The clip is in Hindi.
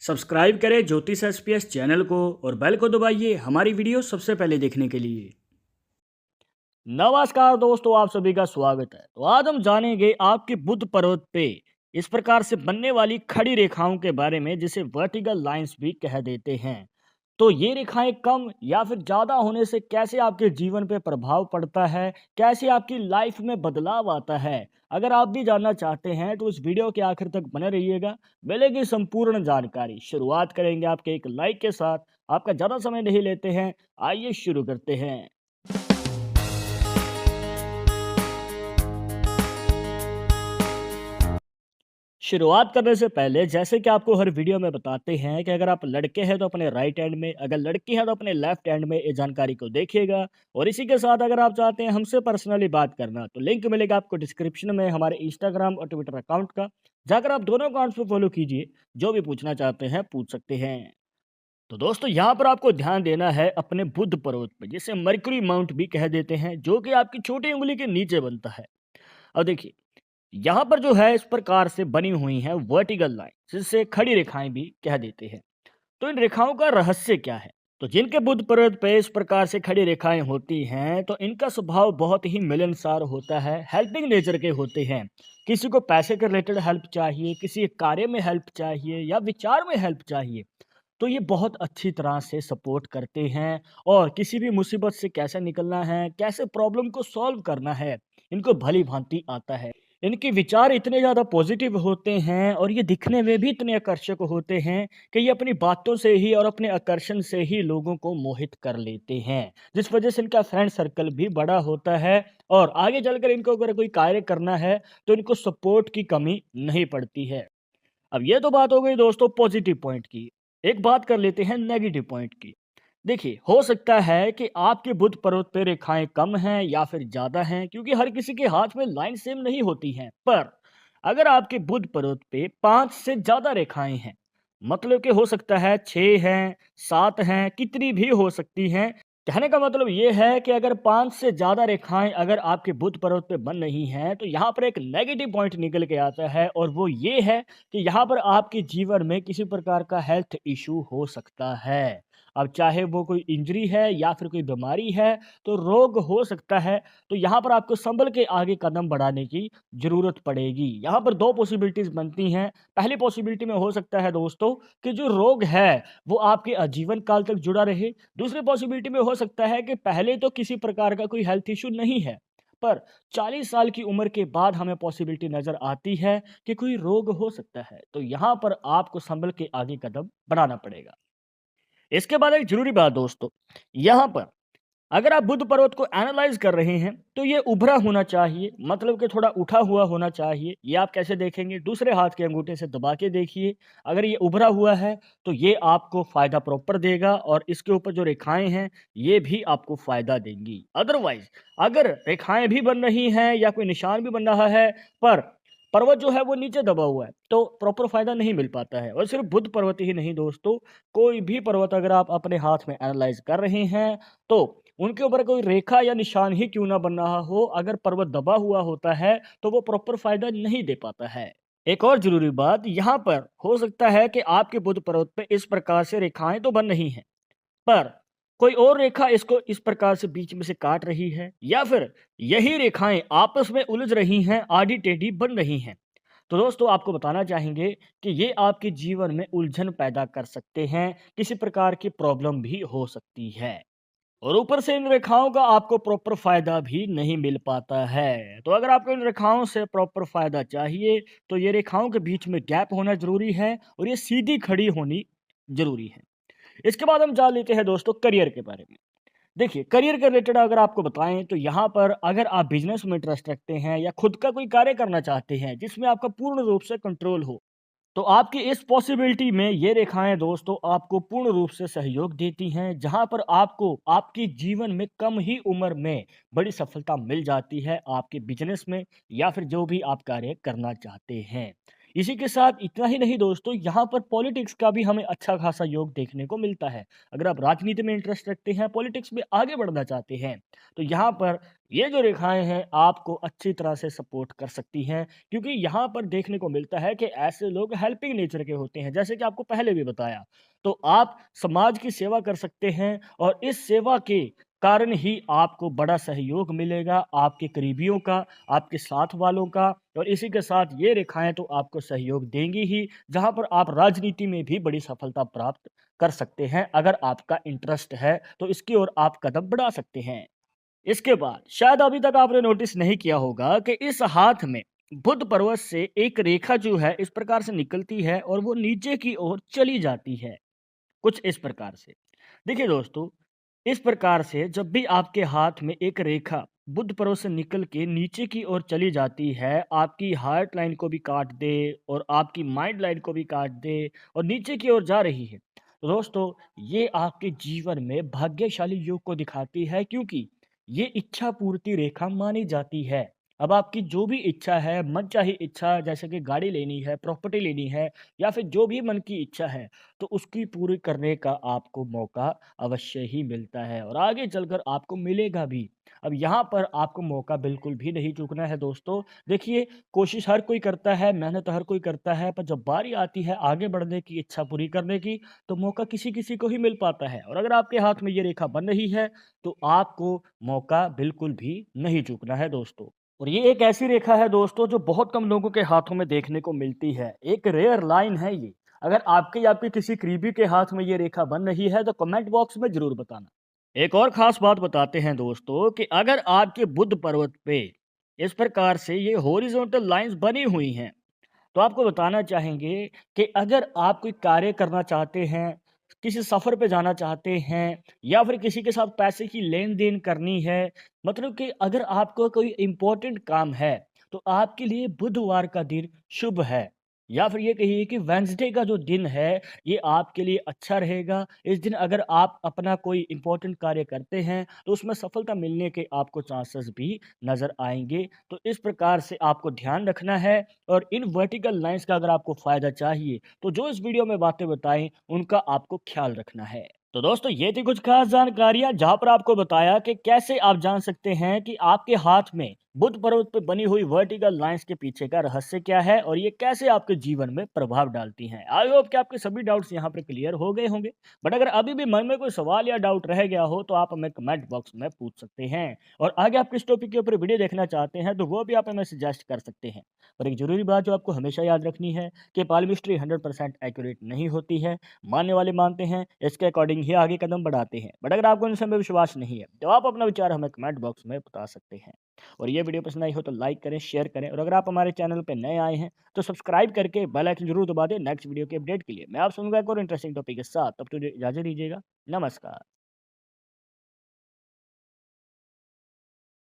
सब्सक्राइब करें ज्योतिष एसपीएस चैनल को और बेल को दबाइए हमारी वीडियो सबसे पहले देखने के लिए। नमस्कार दोस्तों, आप सभी का स्वागत है। तो आज हम जानेंगे आपके बुध पर्वत पे इस प्रकार से बनने वाली खड़ी रेखाओं के बारे में, जिसे वर्टिकल लाइंस भी कह देते हैं। तो ये रेखाएं कम या फिर ज़्यादा होने से कैसे आपके जीवन पे प्रभाव पड़ता है, कैसे आपकी लाइफ में बदलाव आता है। अगर आप भी जानना चाहते हैं तो इस वीडियो के आखिर तक बने रहिएगा, मिलेगी संपूर्ण जानकारी। शुरुआत करेंगे आपके एक लाइक के साथ। आपका ज़्यादा समय नहीं लेते हैं, आइए शुरू करते हैं। शुरुआत करने से पहले जैसे कि आपको हर वीडियो में बताते हैं कि अगर आप लड़के हैं तो अपने राइट हैंड में, अगर लड़की है तो अपने लेफ्ट हैंड में ये जानकारी को देखिएगा। और इसी के साथ अगर आप चाहते हैं हमसे पर्सनली बात करना तो लिंक मिलेगा आपको डिस्क्रिप्शन में हमारे इंस्टाग्राम और ट्विटर अकाउंट का। जाकर आप दोनों अकाउंट्स पे फॉलो कीजिए, जो भी पूछना चाहते हैं पूछ सकते हैं। तो दोस्तों यहाँ पर आपको ध्यान देना है अपने बुध पर्वत पर, जिसे मर्क्यूरी माउंट भी कह देते हैं, जो कि आपकी छोटी उंगली के नीचे बनता है। अब देखिए यहाँ पर जो है इस प्रकार से बनी हुई है वर्टिकल लाइन, जिससे खड़ी रेखाएं भी कह देते हैं। तो इन रेखाओं का रहस्य क्या है? तो जिनके बुध पर्वत पे इस प्रकार से खड़ी रेखाएं होती हैं तो इनका स्वभाव बहुत ही मिलनसार होता है, हेल्पिंग नेचर के होते हैं। किसी को पैसे के रिलेटेड हेल्प चाहिए, किसी कार्य में हेल्प चाहिए या विचार में हेल्प चाहिए, तो ये बहुत अच्छी तरह से सपोर्ट करते हैं। और किसी भी मुसीबत से कैसे निकलना है, कैसे प्रॉब्लम को सॉल्व करना है, इनको भली भांति आता है। इनके विचार इतने ज़्यादा पॉजिटिव होते हैं और ये दिखने में भी इतने आकर्षक होते हैं कि ये अपनी बातों से ही और अपने आकर्षण से ही लोगों को मोहित कर लेते हैं, जिस वजह से इनका फ्रेंड सर्कल भी बड़ा होता है। और आगे चलकर इनको अगर कोई कार्य करना है तो इनको सपोर्ट की कमी नहीं पड़ती है। अब ये तो बात हो गई दोस्तों पॉजिटिव पॉइंट की। एक बात कर लेते हैं नेगेटिव पॉइंट की। देखिए हो सकता है कि आपके बुध पर्वत पे रेखाएं कम हैं या फिर ज्यादा हैं, क्योंकि हर किसी के हाथ में लाइन सेम नहीं होती हैं। पर अगर आपके बुध पर्वत पे 5 से ज्यादा रेखाएं हैं, मतलब कि हो सकता है 6 हैं, 7 हैं, कितनी भी हो सकती हैं। कहने का मतलब ये है कि अगर 5 से ज्यादा रेखाएं अगर आपके बुध पर्वत पे बन रही हैं तो यहाँ पर एक नेगेटिव पॉइंट निकल के आता है, और वो ये है कि यहाँ पर आपके जीवन में किसी प्रकार का हेल्थ इशू हो सकता है। अब चाहे वो कोई इंजरी है या फिर कोई बीमारी है, तो रोग हो सकता है। तो यहाँ पर आपको संभल के आगे कदम बढ़ाने की ज़रूरत पड़ेगी। यहाँ पर 2 पॉसिबिलिटीज़ बनती हैं। पहली पॉसिबिलिटी में हो सकता है दोस्तों कि जो रोग है, वो आपके आजीवन काल तक जुड़ा रहे। दूसरी पॉसिबिलिटी में हो सकता है कि पहले तो किसी प्रकार का कोई हेल्थ इश्यू नहीं है, पर 40 साल की उम्र के बाद हमें पॉसिबिलिटी नज़र आती है कि कोई रोग हो सकता है। तो यहाँ पर आपको संभल के आगे कदम बढ़ाना पड़ेगा। इसके बाद एक जरूरी बात दोस्तों, यहाँ पर अगर आप बुध पर्वत को एनालाइज कर रहे हैं तो ये उभरा होना चाहिए, मतलब कि थोड़ा उठा हुआ होना चाहिए। ये आप कैसे देखेंगे? दूसरे हाथ के अंगूठे से दबा के देखिए। अगर ये उभरा हुआ है तो ये आपको फायदा प्रॉपर देगा, और इसके ऊपर जो रेखाएं हैं ये भी आपको फायदा देंगी। अदरवाइज अगर रेखाएं भी बन रही हैं या कोई निशान भी बन रहा है, पर पर्वत जो है वो नीचे दबा हुआ है, तो प्रॉपर फायदा नहीं मिल पाता है। और सिर्फ बुध पर्वत ही नहीं दोस्तों, कोई भी पर्वत अगर आप अपने हाथ में एनालाइज कर रहे हैं तो उनके ऊपर कोई रेखा या निशान ही क्यों ना बन रहा हो, अगर पर्वत दबा हुआ होता है तो वो प्रॉपर फायदा नहीं दे पाता है। एक और जरूरी बात यहाँ पर हो सकता है कि आपके बुध पर्वत पे इस प्रकार से रेखाएं तो बन रही हैं, पर कोई और रेखा इसको इस प्रकार से बीच में से काट रही है, या फिर यही रेखाएं आपस में उलझ रही हैं, आड़ी टेढ़ी बन रही हैं। तो दोस्तों आपको बताना चाहेंगे कि ये आपके जीवन में उलझन पैदा कर सकते हैं, किसी प्रकार की प्रॉब्लम भी हो सकती है। और ऊपर से इन रेखाओं का आपको प्रॉपर फायदा भी नहीं मिल पाता है। तो अगर आपको इन रेखाओं से प्रॉपर फायदा चाहिए तो ये रेखाओं के बीच में गैप होना जरूरी है, और ये सीधी खड़ी होनी जरूरी है। इसके बाद हम जान लेते हैं दोस्तों करियर के बारे में। देखिए करियर के रिलेटेड अगर आपको बताएं तो यहाँ पर अगर आप बिजनेस में इंटरेस्ट रखते हैं या खुद का कोई कार्य करना चाहते हैं जिसमें आपका पूर्ण रूप से कंट्रोल हो, तो आपकी इस पॉसिबिलिटी में ये रेखाएं दोस्तों आपको पूर्ण रूप से सहयोग देती हैं, जहां पर आपको आपके जीवन में कम ही उम्र में बड़ी सफलता मिल जाती है आपके बिजनेस में या फिर जो भी आप कार्य करना चाहते हैं। इसी के साथ इतना ही नहीं दोस्तों, यहाँ पर पॉलिटिक्स का भी हमें अच्छा खासा योग देखने को मिलता है। अगर आप राजनीति में इंटरेस्ट रखते हैं, पॉलिटिक्स में आगे बढ़ना चाहते हैं, तो यहाँ पर ये जो रेखाएँ हैं, आपको अच्छी तरह से सपोर्ट कर सकती हैं, क्योंकि यहाँ पर देखने को मिलता है कि ऐसे लोग हेल्पिंग नेचर के होते हैं, जैसे कि आपको पहले भी बताया। तो आप समाज की सेवा कर सकते हैं और इस सेवा के कारण ही आपको बड़ा सहयोग मिलेगा, आपके करीबियों का, आपके साथ वालों का, और इसी के साथ ये रेखाएँ तो आपको सहयोग देंगी ही, जहाँ पर आप राजनीति में भी बड़ी सफलता प्राप्त कर सकते हैं। अगर आपका इंटरेस्ट है, तो इसकी ओर आप कदम बढ़ा सकते हैं। इसके बाद शायद अभी तक आपने नोटिस नहीं किया होगा कि इस हाथ में बुध पर्वत से एक रेखा जो है इस प्रकार से निकलती है और वो नीचे की ओर चली जाती है, कुछ इस प्रकार से। देखिए दोस्तों, इस प्रकार से जब भी आपके हाथ में एक रेखा बुध पर्वत से निकल के नीचे की ओर चली जाती है, आपकी हार्ट लाइन को भी काट दे और आपकी माइंड लाइन को भी काट दे और नीचे की ओर जा रही है, तो दोस्तों ये आपके जीवन में भाग्यशाली योग को दिखाती है, क्योंकि ये इच्छा पूर्ति रेखा मानी जाती है। अब आपकी जो भी इच्छा है, मनचाही इच्छा, जैसे कि गाड़ी लेनी है, प्रॉपर्टी लेनी है, या फिर जो भी मन की इच्छा है, तो उसकी पूरी करने का आपको मौका अवश्य ही मिलता है और आगे चलकर आपको मिलेगा भी। अब यहाँ पर आपको मौका बिल्कुल भी नहीं चूकना है दोस्तों। देखिए, कोशिश हर कोई करता है, मेहनत हर कोई करता है, पर जब बारी आती है आगे बढ़ने की, इच्छा पूरी करने की, तो मौका किसी-किसी को ही मिल पाता है और अगर आपके हाथ में ये रेखा बन रही है, तो आपको मौका बिल्कुल भी नहीं चूकना है दोस्तों। और ये एक ऐसी रेखा है दोस्तों जो बहुत कम लोगों के हाथों में देखने को मिलती है। एक रेयर लाइन है ये। अगर आपके या आपके किसी करीबी के हाथ में ये रेखा बन रही है तो कमेंट बॉक्स में ज़रूर बताना। एक और ख़ास बात बताते हैं दोस्तों कि अगर आपके बुध पर्वत पे इस प्रकार से ये हॉरिज़ॉन्टल लाइन्स बनी हुई हैं, तो आपको बताना चाहेंगे कि अगर आप कोई कार्य करना चाहते हैं, किसी सफ़र पे जाना चाहते हैं या फिर किसी के साथ पैसे की लेन-देन करनी है, मतलब कि अगर आपको कोई इम्पोर्टेंट काम है, तो आपके लिए बुधवार का दिन शुभ है। या फिर ये कहिए कि वेडनेसडे का जो दिन है, ये आपके लिए अच्छा रहेगा। इस दिन अगर आप अपना कोई इम्पोर्टेंट कार्य करते हैं, तो उसमें सफलता मिलने के आपको चांसेस भी नज़र आएँगे। तो इस प्रकार से आपको ध्यान रखना है और इन वर्टिकल लाइन्स का अगर आपको फ़ायदा चाहिए, तो जो इस वीडियो में बातें बताई, उनका आपको ख़्याल रखना है। तो दोस्तों, ये थी कुछ ख़ास जानकारियाँ जहाँ पर आपको बताया कि कैसे आप जान सकते हैं कि आपके हाथ में बुध पर्वत पे बनी हुई वर्टिकल लाइन्स के पीछे का रहस्य क्या है और ये कैसे आपके जीवन में प्रभाव डालती हैं। आई होप कि आपके सभी डाउट्स यहाँ पे क्लियर हो गए होंगे। बट अगर अभी भी मन में कोई सवाल या डाउट रह गया हो, तो आप हमें कमेंट बॉक्स में पूछ सकते हैं और आगे आप किस टॉपिक के ऊपर वीडियो देखना चाहते हैं, तो वो भी आप हमें सजेस्ट कर सकते हैं। और एक ज़रूरी बात जो आपको हमेशा याद रखनी है कि पाल्मिस्ट्री 100% एक्यूरेट नहीं होती है। मानने वाले मानते हैं, इसके अकॉर्डिंग ही आगे कदम बढ़ाते हैं। बट अगर आपको इन सब में विश्वास नहीं है, तो आप अपना विचार हमें कमेंट बॉक्स में बता सकते हैं। और ये वीडियो पसंद आई हो तो लाइक करें, शेयर करें और अगर आप हमारे चैनल पे नए आए हैं, तो सब्सक्राइब करके बेल आइकन जरूर दबा दें नेक्स्ट वीडियो के अपडेट के लिए। मैं आप सुनूंगा एक और इंटरेस्टिंग टॉपिक के साथ। तब तो इजाज़त दीजिएगा। नमस्कार।